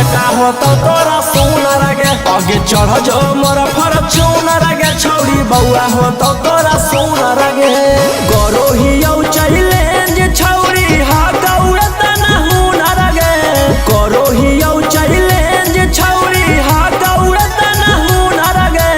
बेटा हो तो तोरा सुनर गे आगे चढ़ जो मोर फॉर्च्यूनर गे छौड़ी बउआ हो तो तोरा सुनर गे गरोहियौ चैलेंज छौड़ी हा गौरत न हुनर गे गरोहियौ चैलेंज छौड़ी हा गौरत न हुनर गे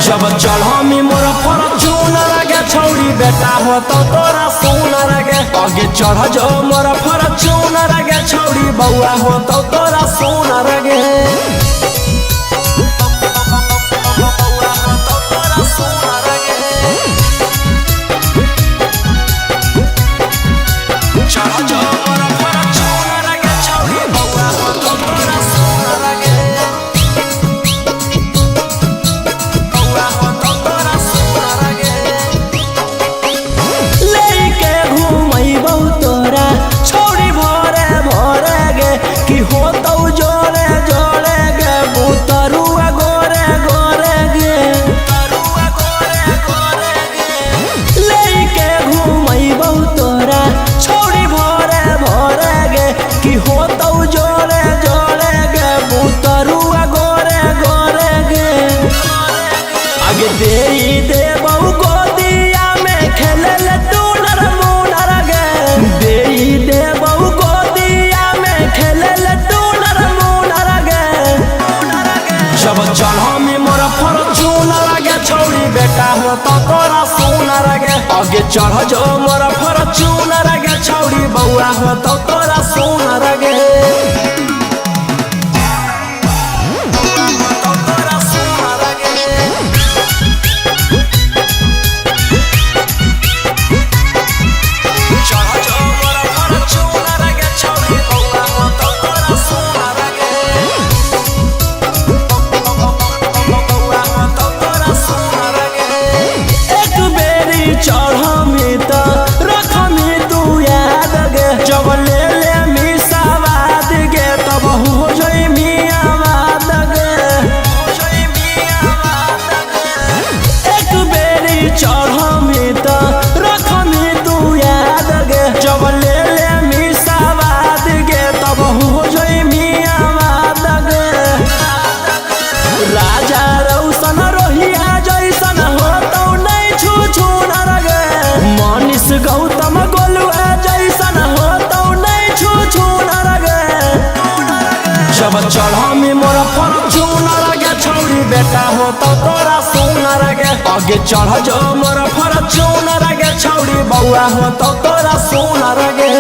जब चढ़मी मोर फॉर्च्यूनर गे छौड़ी बेटा हो तो तोरा सुनर गे आगे चढ़ जो मोर फॉर्च्यूनर गे छौड़ी बउआ हो तो तोरा सुनर गे जब चढ़मी मोर फॉर्च्यूनर गे छौड़ी बेटा हो तो तोरा सुनर गे आगे चढ़ जो मोर फॉर्च्यूनर गे छौड़ी बउआ हो तो तोरा सुनर गे गौतम गोलुआ जैसन हो तो नहीं छू नर गे जब चढ़मी मोर फॉर्च्यूनर गे छौड़ी बेटा हो तो तोरा सुनर गे आगे चढ़ जो मोर फॉर्च्यूनर गे छौड़ी बउआ हो तो तोरा सुनर गे।